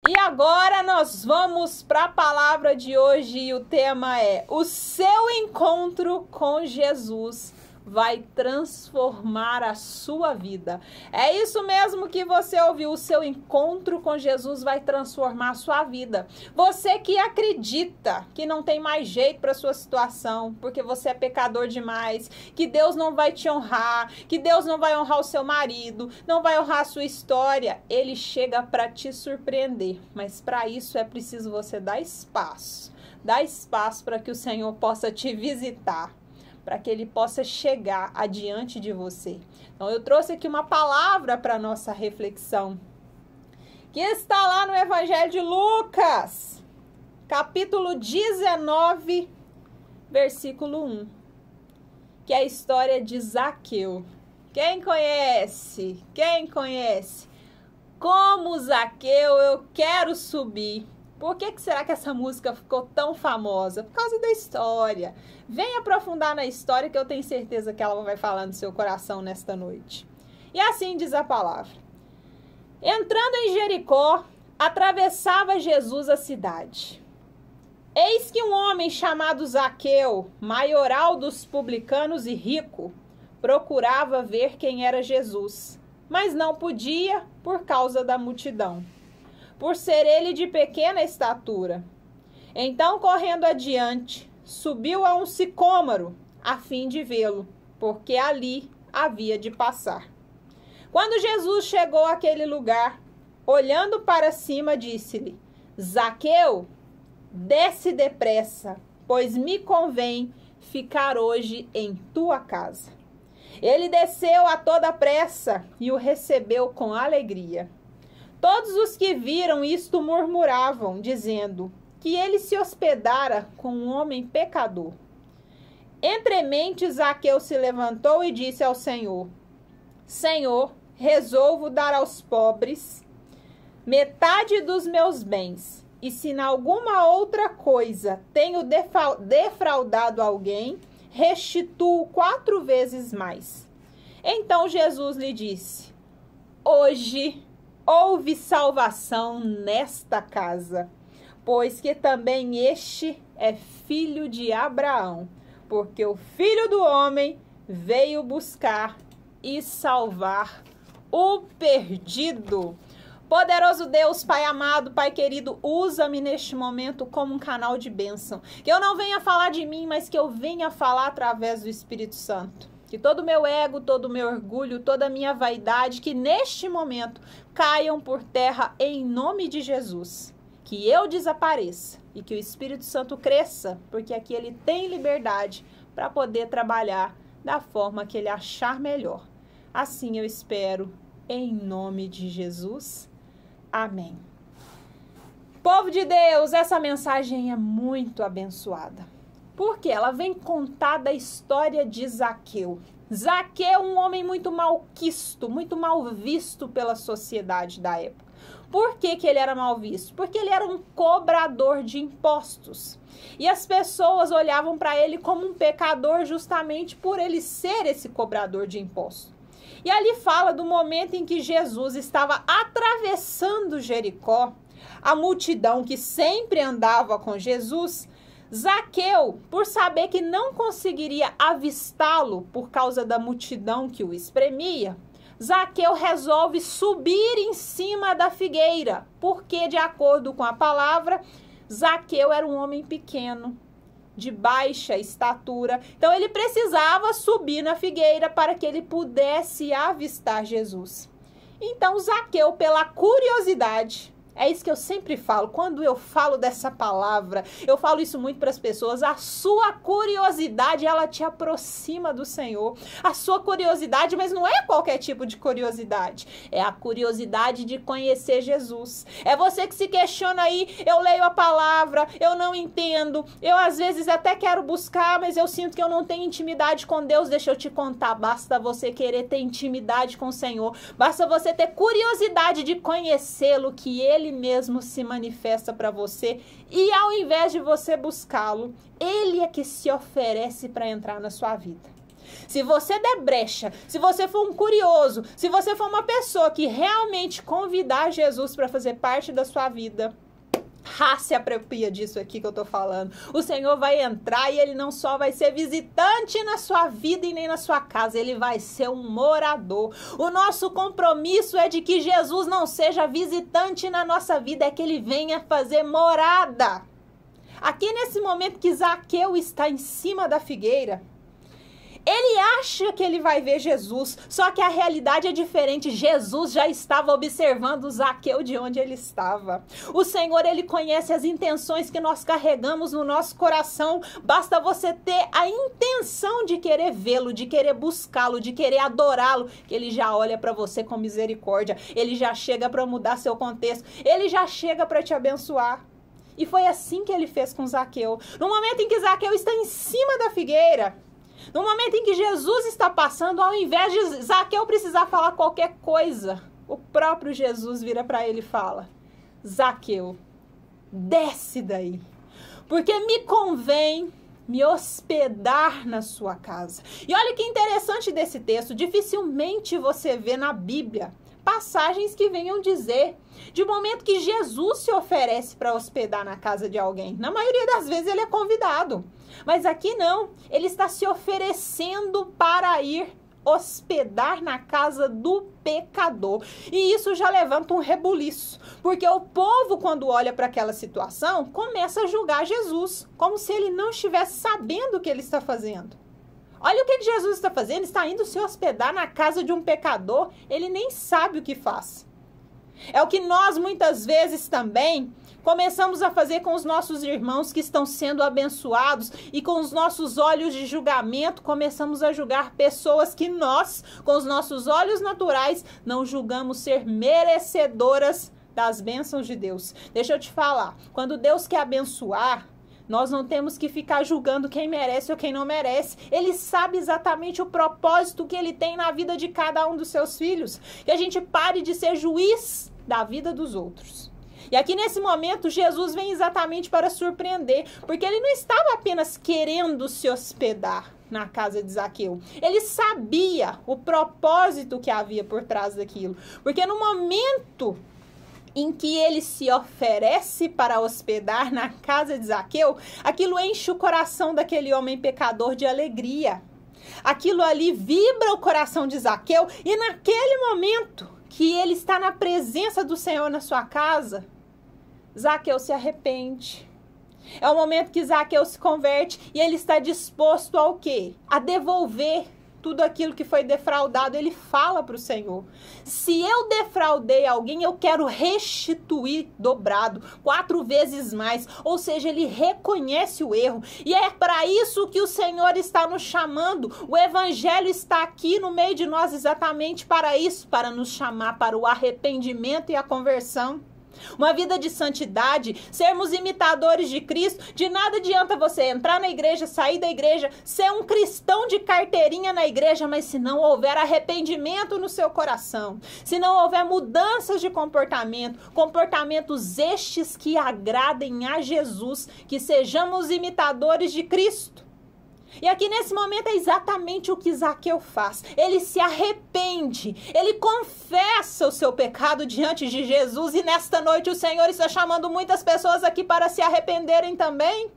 E agora nós vamos para a palavra de hoje e o tema é: o seu encontro com Jesus vai transformar a sua vida. É isso mesmo que você ouviu, o seu encontro com Jesus vai transformar a sua vida. Você que acredita que não tem mais jeito para sua situação, porque você é pecador demais, que Deus não vai te honrar, que Deus não vai honrar o seu marido, não vai honrar a sua história, ele chega para te surpreender. Mas para isso é preciso você dar espaço. Dá espaço para que o Senhor possa te visitar, para que ele possa chegar adiante de você. Então eu trouxe aqui uma palavra para nossa reflexão, que está lá no Evangelho de Lucas, capítulo 19, versículo 1, que é a história de Zaqueu. Quem conhece? Quem conhece? Como Zaqueu, eu quero subir. Por que será que essa música ficou tão famosa? Por causa da história. Venha aprofundar na história que eu tenho certeza que ela vai falar no seu coração nesta noite. E assim diz a palavra. Entrando em Jericó, atravessava Jesus a cidade. Eis que um homem chamado Zaqueu, maioral dos publicanos e rico, procurava ver quem era Jesus, mas não podia por causa da multidão, por ser ele de pequena estatura. Então, correndo adiante, subiu a um sicômoro, a fim de vê-lo, porque ali havia de passar. Quando Jesus chegou àquele lugar, olhando para cima, disse-lhe: Zaqueu, desce depressa, pois me convém ficar hoje em tua casa. Ele desceu a toda pressa e o recebeu com alegria. Todos os que viram isto murmuravam, dizendo que ele se hospedara com um homem pecador. Entremente, Zaqueu se levantou e disse ao Senhor: Senhor, resolvo dar aos pobres metade dos meus bens, e se em alguma outra coisa tenho defraudado alguém, restituo 4 vezes mais. Então Jesus lhe disse: Hoje houve salvação nesta casa, pois que também este é filho de Abraão, porque o Filho do Homem veio buscar e salvar o perdido. Poderoso Deus, Pai amado, Pai querido, usa-me neste momento como um canal de bênção. Que eu não venha falar de mim, mas que eu venha falar através do Espírito Santo. Que todo o meu ego, todo o meu orgulho, toda a minha vaidade, que neste momento caiam por terra em nome de Jesus. Que eu desapareça e que o Espírito Santo cresça, porque aqui ele tem liberdade para poder trabalhar da forma que ele achar melhor. Assim eu espero, em nome de Jesus. Amém. Povo de Deus, essa mensagem é muito abençoada, porque ela vem contar da história de Zaqueu. Zaqueu, um homem muito malquisto, muito mal visto pela sociedade da época. Por que ele era mal visto? Porque ele era um cobrador de impostos. E as pessoas olhavam para ele como um pecador justamente por ele ser esse cobrador de impostos. E ali fala do momento em que Jesus estava atravessando Jericó, a multidão que sempre andava com Jesus. Zaqueu, por saber que não conseguiria avistá-lo por causa da multidão que o espremia, Zaqueu resolve subir em cima da figueira, porque, de acordo com a palavra, Zaqueu era um homem pequeno, de baixa estatura. Então, ele precisava subir na figueira para que ele pudesse avistar Jesus. Então, Zaqueu, pela curiosidade, é isso que eu sempre falo, quando eu falo dessa palavra, eu falo isso muito para as pessoas, a sua curiosidade, ela te aproxima do Senhor. A sua curiosidade, mas não é qualquer tipo de curiosidade, é a curiosidade de conhecer Jesus. É você que se questiona aí, eu leio a palavra, eu não entendo, eu às vezes até quero buscar, mas eu sinto que eu não tenho intimidade com Deus. Deixa eu te contar, basta você querer ter intimidade com o Senhor, basta você ter curiosidade de conhecê-lo, que Ele mesmo se manifesta para você, e ao invés de você buscá-lo, ele é que se oferece para entrar na sua vida. Se você der brecha, se você for um curioso, se você for uma pessoa que realmente convidar Jesus para fazer parte da sua vida, se apropria disso aqui que eu tô falando. O Senhor vai entrar e ele não só vai ser visitante na sua vida e nem na sua casa, ele vai ser um morador. O nosso compromisso é de que Jesus não seja visitante na nossa vida, é que ele venha fazer morada. Aqui nesse momento que Zaqueu está em cima da figueira, ele acha que ele vai ver Jesus, só que a realidade é diferente. Jesus já estava observando Zaqueu de onde ele estava. O Senhor, ele conhece as intenções que nós carregamos no nosso coração. Basta você ter a intenção de querer vê-lo, de querer buscá-lo, de querer adorá-lo, que ele já olha para você com misericórdia. Ele já chega para mudar seu contexto. Ele já chega para te abençoar. E foi assim que ele fez com Zaqueu. No momento em que Zaqueu está em cima da figueira, no momento em que Jesus está passando, ao invés de Zaqueu precisar falar qualquer coisa, o próprio Jesus vira para ele e fala: Zaqueu, desce daí, porque me convém me hospedar na sua casa. E olha que interessante desse texto, dificilmente você vê na Bíblia passagens que venham dizer de momento que Jesus se oferece para hospedar na casa de alguém. Na maioria das vezes ele é convidado. Mas aqui não, ele está se oferecendo para ir hospedar na casa do pecador. E isso já levanta um rebuliço, porque o povo, quando olha para aquela situação, começa a julgar Jesus, como se ele não estivesse sabendo o que ele está fazendo. Olha o que Jesus está fazendo, está indo se hospedar na casa de um pecador, ele nem sabe o que faz. É o que nós muitas vezes também começamos a fazer com os nossos irmãos que estão sendo abençoados, e com os nossos olhos de julgamento começamos a julgar pessoas que nós, com os nossos olhos naturais, não julgamos ser merecedoras das bênçãos de Deus. Deixa eu te falar, quando Deus quer abençoar, nós não temos que ficar julgando quem merece ou quem não merece. Ele sabe exatamente o propósito que ele tem na vida de cada um dos seus filhos. Que a gente pare de ser juiz da vida dos outros. E aqui nesse momento, Jesus vem exatamente para surpreender, porque ele não estava apenas querendo se hospedar na casa de Zaqueu. Ele sabia o propósito que havia por trás daquilo. Porque no momento em que ele se oferece para hospedar na casa de Zaqueu, aquilo enche o coração daquele homem pecador de alegria. Aquilo ali vibra o coração de Zaqueu, e naquele momento que ele está na presença do Senhor na sua casa, Zaqueu se arrepende. É o momento que Zaqueu se converte e ele está disposto ao quê? A devolver tudo aquilo que foi defraudado. Ele fala para o Senhor: se eu defraudei alguém, eu quero restituir dobrado, 4 vezes mais. Ou seja, ele reconhece o erro. E é para isso que o Senhor está nos chamando. O Evangelho está aqui no meio de nós exatamente para isso, para nos chamar para o arrependimento e a conversão. Uma vida de santidade, sermos imitadores de Cristo. De nada adianta você entrar na igreja, sair da igreja, ser um cristão de carteirinha na igreja, mas se não houver arrependimento no seu coração, se não houver mudanças de comportamento, comportamentos estes que agradem a Jesus, que sejamos imitadores de Cristo. E aqui nesse momento é exatamente o que Zaqueu faz. Ele se arrepende, ele confessa o seu pecado diante de Jesus, e nesta noite o Senhor está chamando muitas pessoas aqui para se arrependerem também.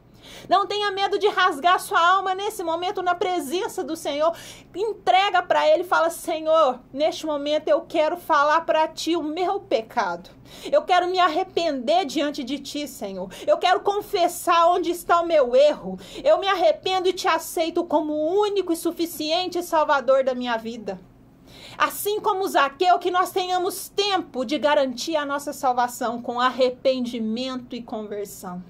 Não tenha medo de rasgar sua alma nesse momento na presença do Senhor. Entrega para Ele e fala: Senhor, neste momento eu quero falar para Ti o meu pecado. Eu quero me arrepender diante de Ti, Senhor. Eu quero confessar onde está o meu erro. Eu me arrependo e Te aceito como o único e suficiente Salvador da minha vida. Assim como Zaqueu, que nós tenhamos tempo de garantir a nossa salvação com arrependimento e conversão.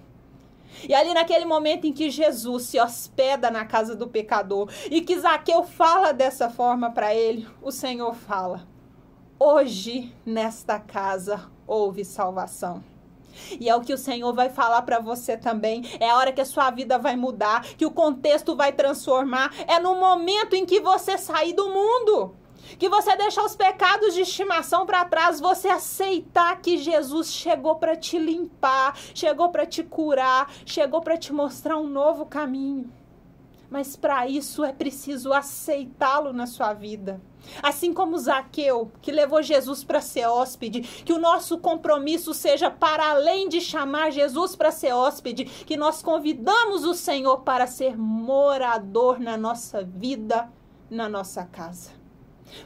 E ali naquele momento em que Jesus se hospeda na casa do pecador e que Zaqueu fala dessa forma para ele, o Senhor fala: hoje nesta casa houve salvação. E é o que o Senhor vai falar para você também. É a hora que a sua vida vai mudar, que o contexto vai transformar. É no momento em que você sair do mundo, que você deixar os pecados de estimação para trás, você aceitar que Jesus chegou para te limpar, chegou para te curar, chegou para te mostrar um novo caminho. Mas para isso é preciso aceitá-lo na sua vida. Assim como Zaqueu, que levou Jesus para ser hóspede, que o nosso compromisso seja para além de chamar Jesus para ser hóspede, que nós convidamos o Senhor para ser morador na nossa vida, na nossa casa.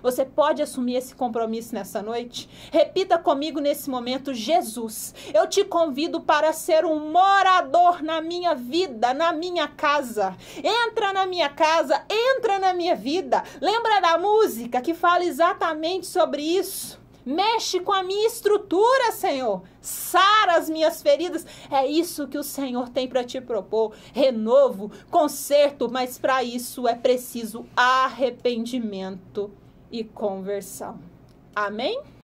Você pode assumir esse compromisso nessa noite? Repita comigo nesse momento: Jesus, eu te convido para ser um morador na minha vida, na minha casa. Entra na minha casa, entra na minha vida. Lembra da música que fala exatamente sobre isso? Mexe com a minha estrutura, Senhor. Sara as minhas feridas. É isso que o Senhor tem para te propor. Renovo, conserto, mas para isso é preciso arrependimento e conversão. Amém?